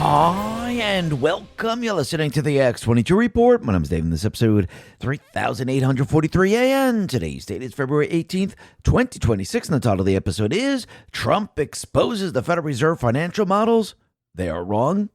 Hi, and welcome. You're listening to the X22 Report. My name is Dave, and this episode 3843 AM. Today's date is February 18th, 2026, and the title of the episode is Trump Exposes the Federal Reserve Financial Models. They are wrong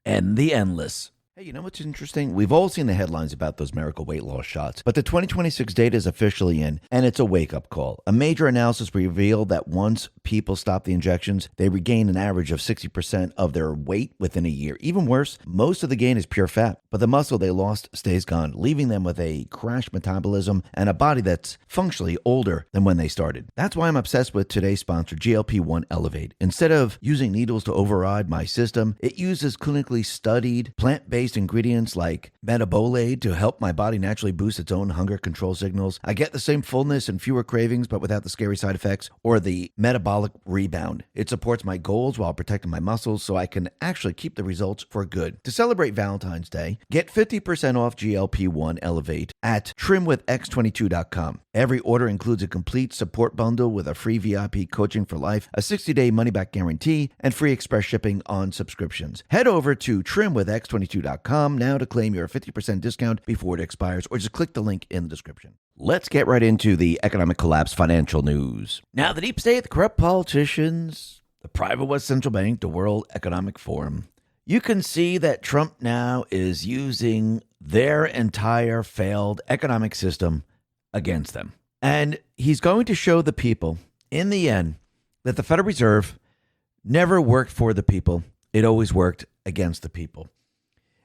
and the endless. Hey, you know what's interesting? We've all seen the headlines about those miracle weight loss shots, but the 2026 data is officially in, and it's a wake-up call. A major analysis revealed that once people stop the injections, they regain an average of 60% of their weight within a year. Even worse, most of the gain is pure fat, but the muscle they lost stays gone, leaving them with a crashed metabolism and a body that's functionally older than when they started. That's why I'm obsessed with today's sponsor, GLP-1 Elevate. Instead of using needles to override my system, it uses clinically studied plant-based ingredients like metabolate to help my body naturally boost its own hunger control signals. I get the same fullness and fewer cravings, but without the scary side effects or the metabolic rebound. It supports my goals while protecting my muscles so I can actually keep the results for good. To celebrate Valentine's Day, get 50% off GLP-1 Elevate at trimwithx22.com. Every order includes a complete support bundle with a free VIP coaching for life, a 60-day money-back guarantee, and free express shipping on subscriptions. Head over to trimwithx22.com now to claim your 50% discount before it expires, or just click the link in the description. Let's get right into the economic collapse financial news. Now, the deep state, the corrupt politicians, the private West Central Bank, the World Economic Forum, you can see that Trump now is using their entire failed economic system against them. And he's going to show the people, in the end, that the Federal Reserve never worked for the people. It always worked against the people.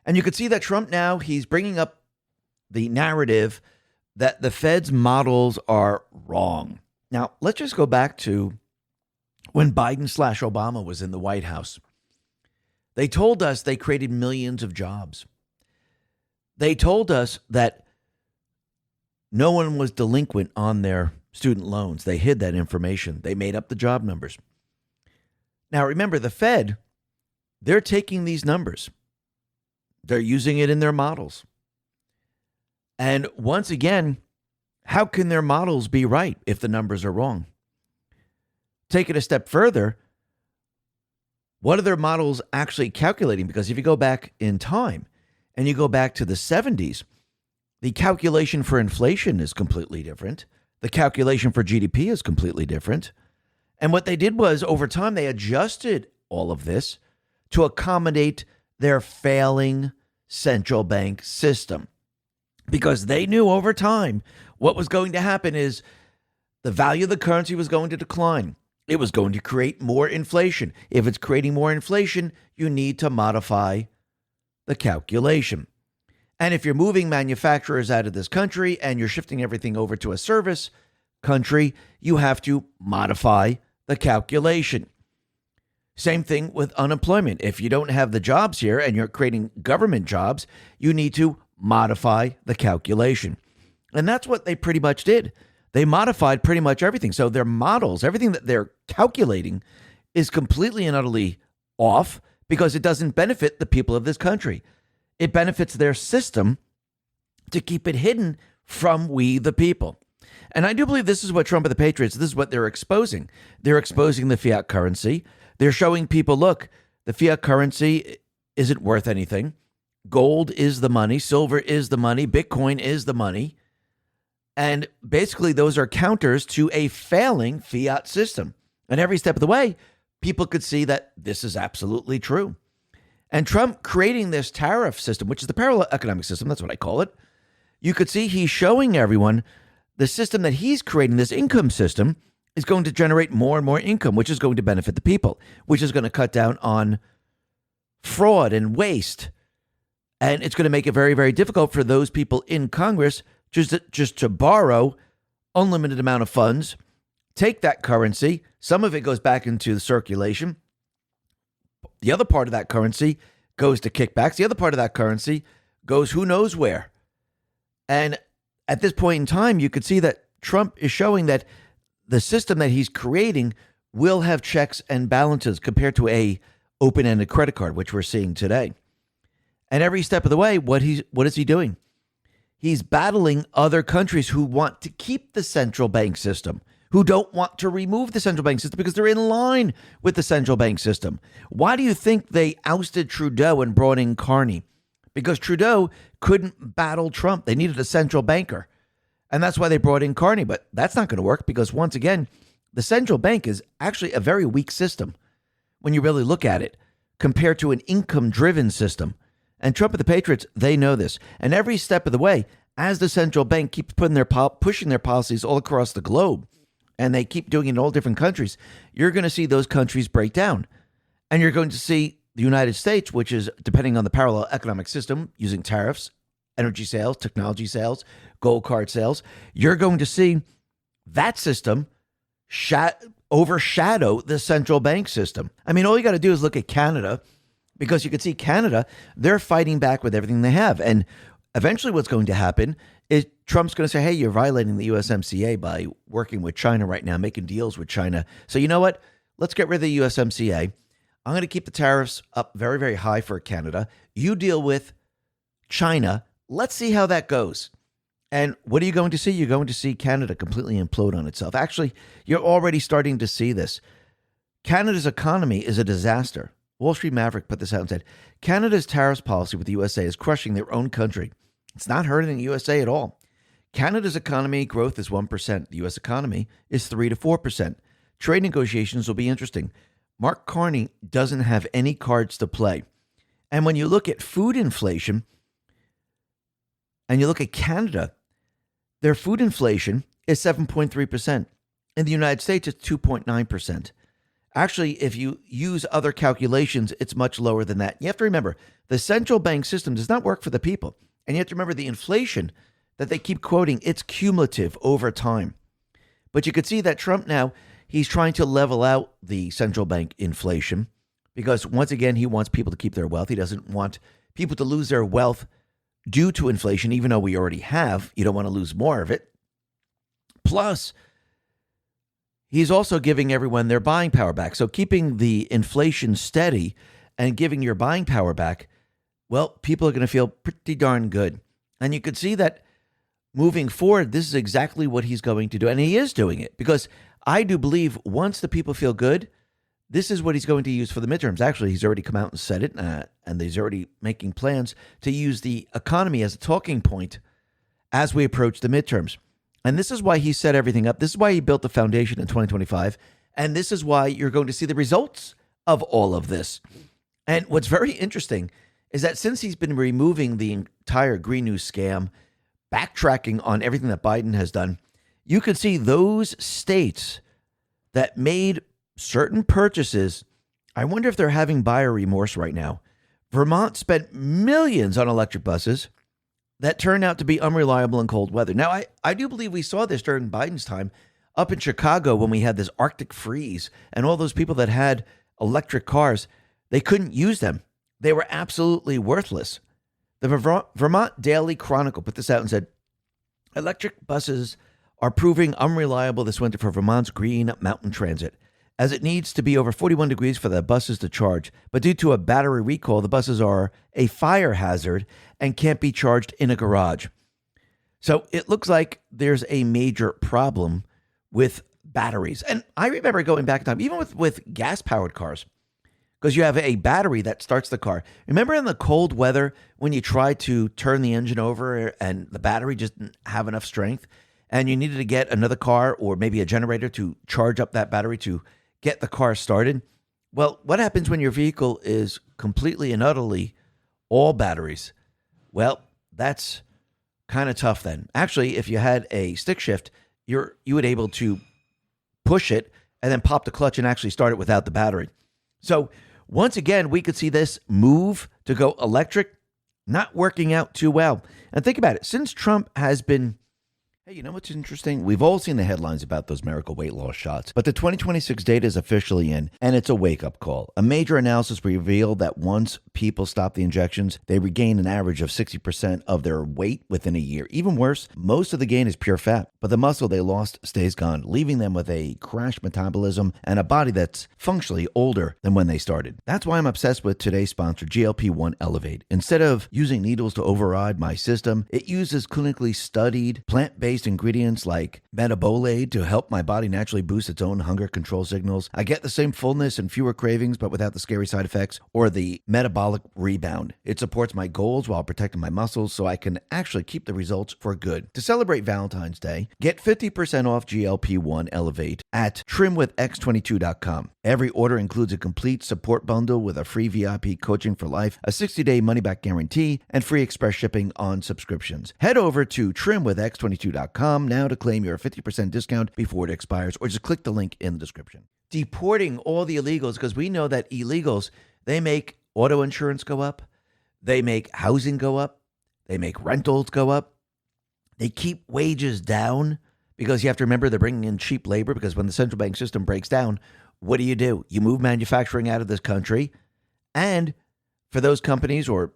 And you can see that Trump now, he's bringing up the narrative that the Fed's models are wrong. Now, let's just go back to when Biden/Obama was in the White House. They told us they created millions of jobs. They told us that no one was delinquent on their student loans. They hid that information. They made up the job numbers. Now, remember, the Fed, they're taking these numbers. They're using it in their models. And once again, how can their models be right if the numbers are wrong? Take it a step further. What are their models actually calculating? Because if you go back in time and you go back to the 70s, the calculation for inflation is completely different. The calculation for GDP is completely different. And what they did was, over time, they adjusted all of this to accommodate their failing central bank system, because they knew over time what was going to happen is the value of the currency was going to decline. It was going to create more inflation. If it's creating more inflation, you need to modify the calculation. And if you're moving manufacturers out of this country and you're shifting everything over to a service country, you have to modify the calculation. Same thing with unemployment. If you don't have the jobs here and you're creating government jobs, you need to modify the calculation. And that's what they pretty much did. They modified pretty much everything. So their models, everything that they're calculating is completely and utterly off because it doesn't benefit the people of this country. It benefits their system to keep it hidden from we, the people. And I do believe this is what Trump and the Patriots, this is what they're exposing. They're exposing the fiat currency. They're showing people, look, the fiat currency isn't worth anything. Gold is the money. Silver is the money. Bitcoin is the money. And basically, those are counters to a failing fiat system. And every step of the way, people could see that this is absolutely true. And Trump creating this tariff system, which is the parallel economic system, that's what I call it. You could see he's showing everyone the system that he's creating, this income system, is going to generate more and more income, which is going to benefit the people, which is going to cut down on fraud and waste. And it's going to make it very, very difficult for those people in Congress just to borrow unlimited amount of funds, take that currency. Some of it goes back into the circulation. The other part of that currency goes to kickbacks. The other part of that currency goes who knows where. And at this point in time, you could see that Trump is showing that the system that he's creating will have checks and balances compared to a open-ended credit card, which we're seeing today. And every step of the way, what is he doing? He's battling other countries who want to keep the central bank system, who don't want to remove the central bank system because they're in line with the central bank system. Why do you think they ousted Trudeau and brought in Carney? Because Trudeau couldn't battle Trump. They needed a central banker. And that's why they brought in Carney. But that's not going to work because, once again, the central bank is actually a very weak system when you really look at it compared to an income-driven system. And Trump and the Patriots, they know this. And every step of the way, as the central bank keeps pushing their policies all across the globe, and they keep doing it in all different countries, you're going to see those countries break down. And you're going to see the United States, which is depending on the parallel economic system, using tariffs, energy sales, technology sales, gold card sales, you're going to see that system overshadow the central bank system. I mean, all you got to do is look at Canada, because you can see Canada, they're fighting back with everything they have. And eventually what's going to happen is Trump's going to say, hey, you're violating the USMCA by working with China right now, making deals with China. So you know what? Let's get rid of the USMCA. I'm going to keep the tariffs up very, very high for Canada. You deal with China. Let's see how that goes. And what are you going to see? You're going to see Canada completely implode on itself. Actually, you're already starting to see this. Canada's economy is a disaster. Wall Street Maverick put this out and said, Canada's tariffs policy with the USA is crushing their own country. It's not hurting the USA at all. Canada's economy growth is 1%. The U.S. economy is 3 to 4%. Trade negotiations will be interesting. Mark Carney doesn't have any cards to play. And when you look at food inflation and you look at Canada, their food inflation is 7.3%. In the United States, it's 2.9%. Actually, if you use other calculations, it's much lower than that. You have to remember, the central bank system does not work for the people. And you have to remember the inflation that they keep quoting, it's cumulative over time. But you could see that Trump now, he's trying to level out the central bank inflation because, once again, he wants people to keep their wealth. He doesn't want people to lose their wealth due to inflation, even though we already have. You don't want to lose more of it. Plus, he's also giving everyone their buying power back. So keeping the inflation steady and giving your buying power back, well, people are going to feel pretty darn good. And you could see that moving forward, this is exactly what he's going to do. And he is doing it because I do believe once the people feel good, this is what he's going to use for the midterms. Actually, he's already come out and said it, and he's already making plans to use the economy as a talking point as we approach the midterms. And this is why he set everything up. This is why he built the foundation in 2025. And this is why you're going to see the results of all of this. And what's very interesting is that since he's been removing the entire Green New scam, backtracking on everything that Biden has done, you can see those states that made certain purchases, I wonder if they're having buyer remorse right now. Vermont spent millions on electric buses that turned out to be unreliable in cold weather. Now, I do believe we saw this during Biden's time up in Chicago when we had this Arctic freeze and all those people that had electric cars, they couldn't use them. They were absolutely worthless. The Vermont Daily Chronicle put this out and said, electric buses are proving unreliable this winter for Vermont's Green Mountain Transit, as it needs to be over 41 degrees for the buses to charge. But due to a battery recall, the buses are a fire hazard and can't be charged in a garage. So it looks like there's a major problem with batteries. And I remember going back in time, even with gas-powered cars, because you have a battery that starts the car. Remember in the cold weather when you tried to turn the engine over and the battery just didn't have enough strength and you needed to get another car or maybe a generator to charge up that battery to get the car started? Well, what happens when your vehicle is completely and utterly all batteries? Well, that's kind of tough then. Actually, if you had a stick shift, you would able to push it and then pop the clutch and actually start it without the battery. So once again, we could see this move to go electric not working out too well. And think about it. Since Trump has been, hey, you know what's interesting? We've all seen the headlines about those miracle weight loss shots, but the 2026 data is officially in, and it's a wake-up call. A major analysis revealed that once people stop the injections, they regain an average of 60% of their weight within a year. Even worse, most of the gain is pure fat, but the muscle they lost stays gone, leaving them with a crashed metabolism and a body that's functionally older than when they started. That's why I'm obsessed with today's sponsor, GLP-1 Elevate. Instead of using needles to override my system, it uses clinically studied plant-based plant-based ingredients like metabolate to help my body naturally boost its own hunger control signals. I get the same fullness and fewer cravings, but without the scary side effects or the metabolic rebound. It supports my goals while protecting my muscles so I can actually keep the results for good. To celebrate Valentine's Day, get 50% off GLP-1 Elevate at trimwithx22.com. Every order includes a complete support bundle with a free VIP coaching for life, a 60-day money-back guarantee, and free express shipping on subscriptions. Head over to trimwithx22.com now to claim your 50% discount before it expires, or just click the link in the description. Deporting all the illegals, because we know that illegals, they make auto insurance go up, they make housing go up, they make rentals go up, they keep wages down, because you have to remember they're bringing in cheap labor, because when the central bank system breaks down, what do? You move manufacturing out of this country, and for those companies or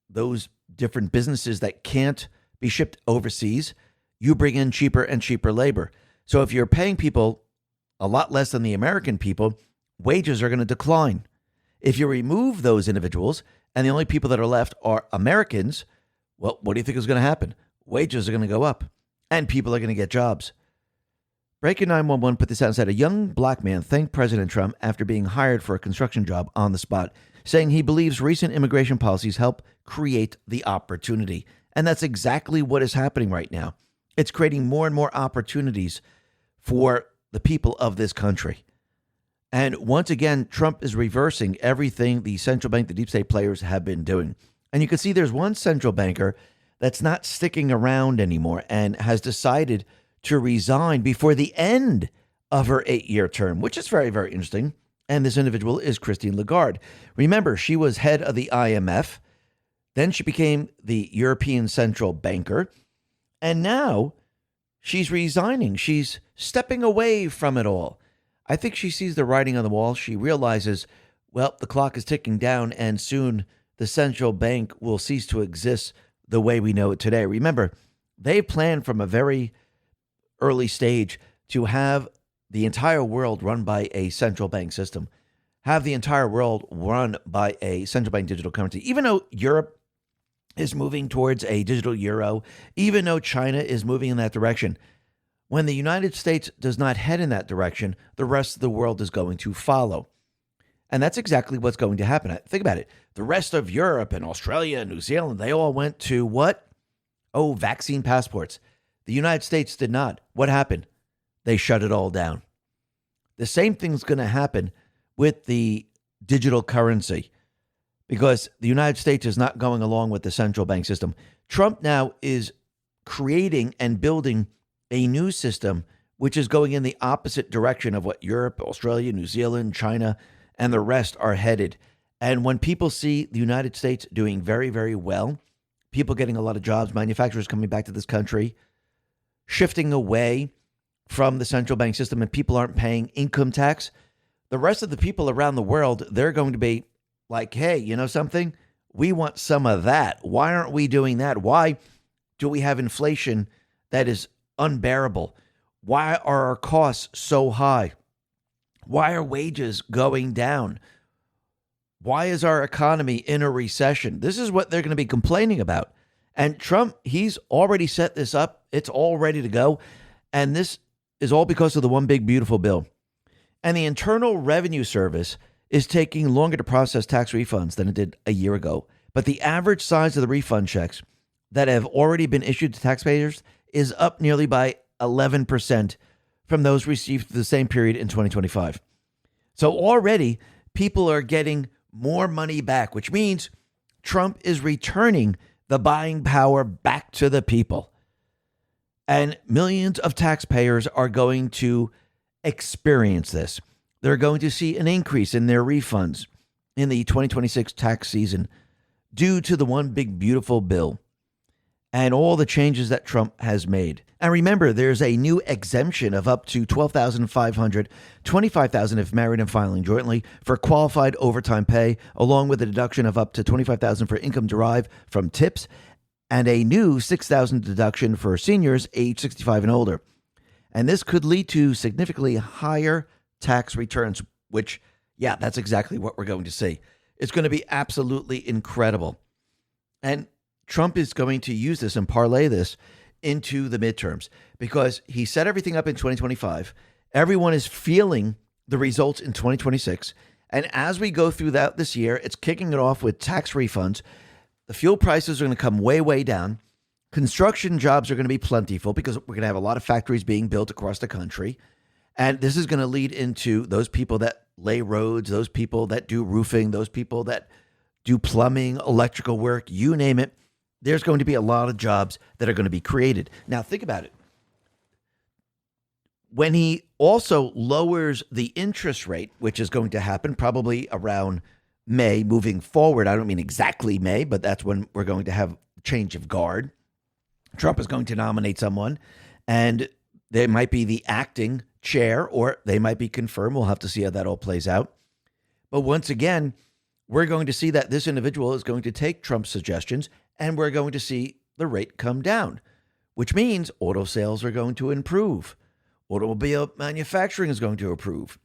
those different businesses that can't be shipped overseas, you bring in cheaper and cheaper labor. So if you're paying people a lot less than the American people, wages are going to decline. If you remove those individuals and the only people that are left are Americans, well, what do you think is going to happen? Wages are going to go up and people are going to get jobs. Breaking 911 put this out and said a young black man thanked President Trump after being hired for a construction job on the spot, saying he believes recent immigration policies help create the opportunity. And that's exactly what is happening right now. It's creating more and more opportunities for the people of this country. And once again, Trump is reversing everything the central bank, the deep state players have been doing. And you can see there's one central banker that's not sticking around anymore and has decided to resign before the end of her 8-year term, which is very, very interesting. And this individual is Christine Lagarde. Remember, she was head of the IMF. Then she became the European Central Banker. And now she's resigning. She's stepping away from it all. I think she sees the writing on the wall. She realizes, well, the clock is ticking down and soon the central bank will cease to exist the way we know it today. Remember, they planned from a very early stage to have the entire world run by a central bank system, have the entire world run by a central bank digital currency. Even though Europe is moving towards a digital euro, even though China is moving in that direction, when the United States does not head in that direction, the rest of the world is going to follow. And that's exactly what's going to happen. Think about it. The rest of Europe and Australia and New Zealand, they all went to what? Oh, vaccine passports. The United States did not. What happened? They shut it all down. The same thing's going to happen with the digital currency because the United States is not going along with the central bank system. Trump now is creating and building a new system which is going in the opposite direction of what Europe, Australia, New Zealand, China, and the rest are headed. And when people see the United States doing very, very well, people getting a lot of jobs, manufacturers coming back to this country, shifting away from the central bank system, and people aren't paying income tax, the rest of the people around the world, they're going to be like, hey, you know something? We want some of that. Why aren't we doing that? Why do we have inflation that is unbearable? Why are our costs so high? Why are wages going down? Why is our economy in a recession? This is what they're going to be complaining about. And Trump, he's already set this up. It's all ready to go. And this is all because of the one big beautiful bill. And the Internal Revenue Service is taking longer to process tax refunds than it did a year ago. But the average size of the refund checks that have already been issued to taxpayers is up nearly by 11% from those received for the same period in 2025. So already people are getting more money back, which means Trump is returning the buying power back to the people. And millions of taxpayers are going to experience this. They're going to see an increase in their refunds in the 2026 tax season due to the one big beautiful bill and all the changes that Trump has made. And remember, there's a new exemption of up to $12,500, $25,000 if married and filing jointly for qualified overtime pay, along with a deduction of up to $25,000 for income derived from tips, and a new $6,000 deduction for seniors age 65 and older. And this could lead to significantly higher tax returns, which, yeah, that's exactly what we're going to see. It's going to be absolutely incredible. And Trump is going to use this and parlay this into the midterms because he set everything up in 2025. Everyone is feeling the results in 2026. And as we go through that this year, it's kicking it off with tax refunds. The fuel prices are going to come way, way down. Construction jobs are going to be plentiful because we're going to have a lot of factories being built across the country. And this is going to lead into those people that lay roads, those people that do roofing, those people that do plumbing, electrical work, you name it. There's going to be a lot of jobs that are going to be created. Now, think about it. When he also lowers the interest rate, which is going to happen probably around May moving forward, I don't mean exactly May, but that's when we're going to have change of guard. Trump is going to nominate someone, and they might be the acting chair, or they might be confirmed. We'll have to see how that all plays out. But once again, we're going to see that this individual is going to take Trump's suggestions, and we're going to see the rate come down, which means auto sales are going to improve. Automobile manufacturing is going to improve.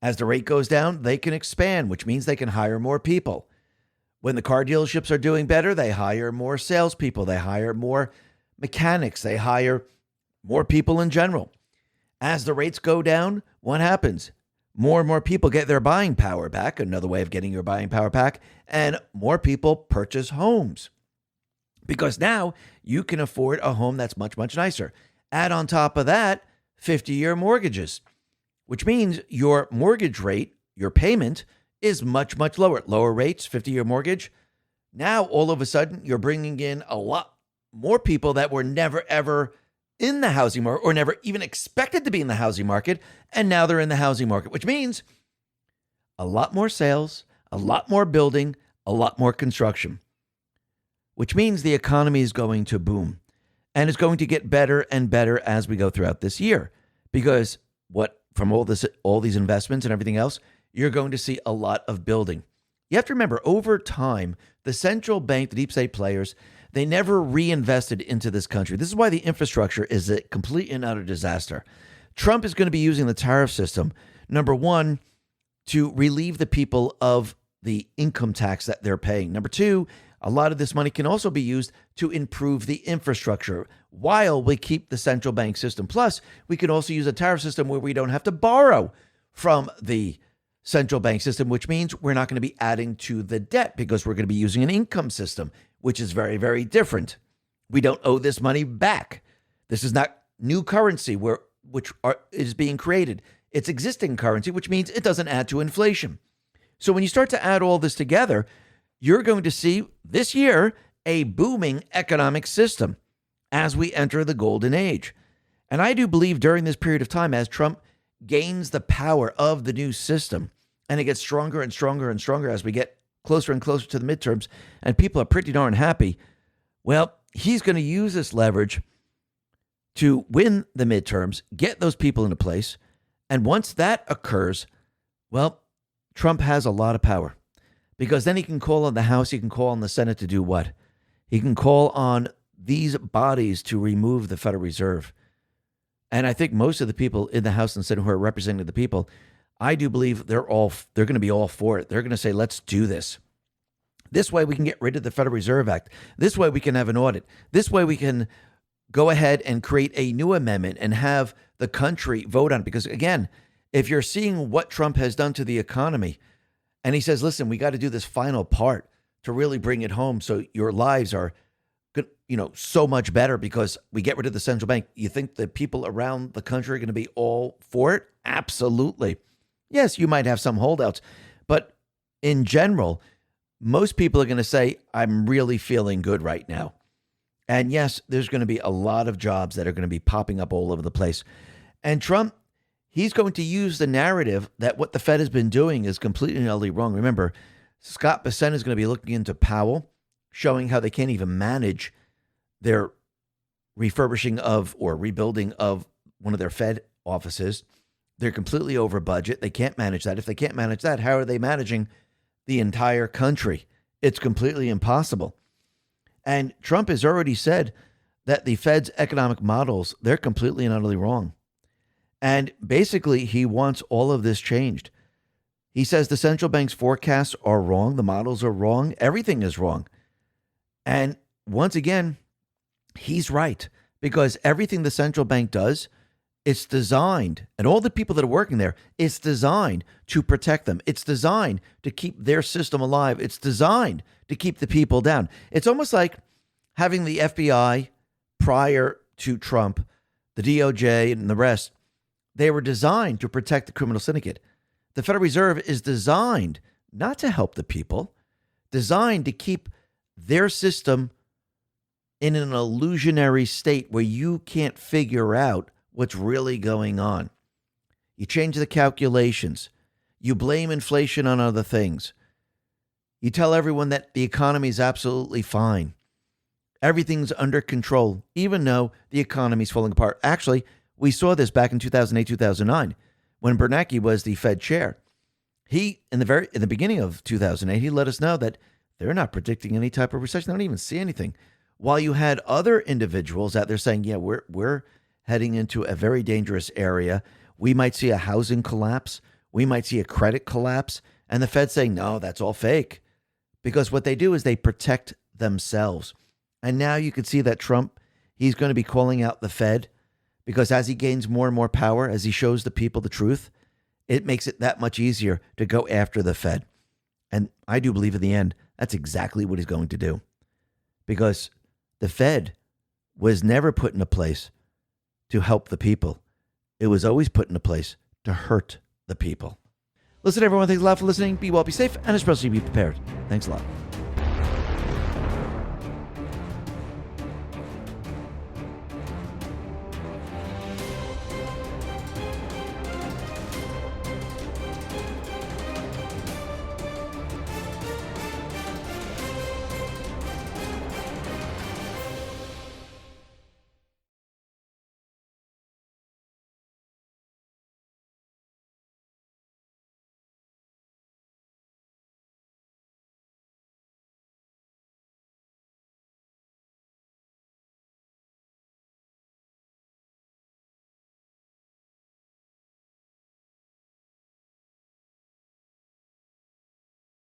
As the rate goes down, they can expand, which means they can hire more people. When the car dealerships are doing better, they hire more salespeople. They hire more mechanics. They hire more people in general. As the rates go down, what happens? More and more people get their buying power back, another way of getting your buying power back, and more people purchase homes. Because now you can afford a home that's much, much nicer. Add on top of that, 50-year mortgages, which means your mortgage rate, your payment, is much, much lower. Lower rates, 50-year mortgage. Now, all of a sudden, you're bringing in a lot more people that were never, ever in the housing market or never even expected to be in the housing market. And now they're in the housing market, which means a lot more sales, a lot more building, a lot more construction, which means the economy is going to boom. And it's going to get better and better as we go throughout this year. Because from all these investments and everything else, you're going to see a lot of building. You have to remember, over time, the central bank, the deep state players, they never reinvested into this country. This is why the infrastructure is a complete and utter disaster. Trump is going to be using the tariff system, number one, to relieve the people of the income tax that they're paying. Number two, a lot of this money can also be used to improve the infrastructure while we keep the central bank system. Plus, we can also use a tariff system where we don't have to borrow from the central bank system, which means we're not going to be adding to the debt because we're going to be using an income system, which is very, very different. We don't owe this money back. This is not new currency is being created. It's existing currency, which means it doesn't add to inflation. So when you start to add all this together, you're going to see this year a booming economic system as we enter the golden age. And I do believe during this period of time, as Trump gains the power of the new system, and it gets stronger and stronger and stronger as we get closer and closer to the midterms, and people are pretty darn happy, well, he's going to use this leverage to win the midterms, get those people into place. And once that occurs, well, Trump has a lot of power. Because then he can call on the House, he can call on the Senate to do what? He can call on these bodies to remove the Federal Reserve. And I think most of the people in the House and Senate who are representing the people, I do believe they're going to be all for it. They're going to say, let's do this. This way we can get rid of the Federal Reserve Act. This way we can have an audit. This way we can go ahead and create a new amendment and have the country vote on it. Because again, if you're seeing what Trump has done to the economy, and he says, listen, we got to do this final part to really bring it home so your lives are so much better because we get rid of the central bank. You think the people around the country are going to be all for it? Absolutely. Yes, you might have some holdouts, but in general, most people are going to say, I'm really feeling good right now. And yes, there's going to be a lot of jobs that are going to be popping up all over the place. And Trump, he's going to use the narrative that what the Fed has been doing is completely and utterly wrong. Remember, Scott Bessent is going to be looking into Powell, showing how they can't even manage their refurbishing of or rebuilding of one of their Fed offices. They're completely over budget. They can't manage that. If they can't manage that, how are they managing the entire country? It's completely impossible. And Trump has already said that the Fed's economic models, they're completely and utterly wrong. And basically, he wants all of this changed. He says the central bank's forecasts are wrong. The models are wrong. Everything is wrong. And once again, he's right. because everything the central bank does, it's designed, and all the people that are working there, it's designed to protect them. It's designed to keep their system alive. It's designed to keep the people down. It's almost like having the FBI prior to Trump, the DOJ and the rest. They were designed to protect the criminal syndicate. The Federal Reserve is designed not to help the people, designed to keep their system in an illusionary state where you can't figure out what's really going on. You change the calculations. You blame inflation on other things. You tell everyone that the economy is absolutely fine. Everything's under control, even though the economy's falling apart. Actually, we saw this back in 2008, 2009, when Bernanke was the Fed chair. He, in the beginning of 2008, he let us know that they're not predicting any type of recession. They don't even see anything. While you had other individuals out there saying, yeah, we're heading into a very dangerous area. We might see a housing collapse. We might see a credit collapse. And the Fed saying, no, that's all fake. Because what they do is they protect themselves. And now you can see that Trump, he's going to be calling out the Fed because as he gains more and more power, as he shows the people the truth, it makes it that much easier to go after the Fed. And I do believe in the end, that's exactly what he's going to do. Because the Fed was never put in a place to help the people. It was always put in a place to hurt the people. Listen, everyone, thanks a lot for listening. Be well, be safe, and especially be prepared. Thanks a lot.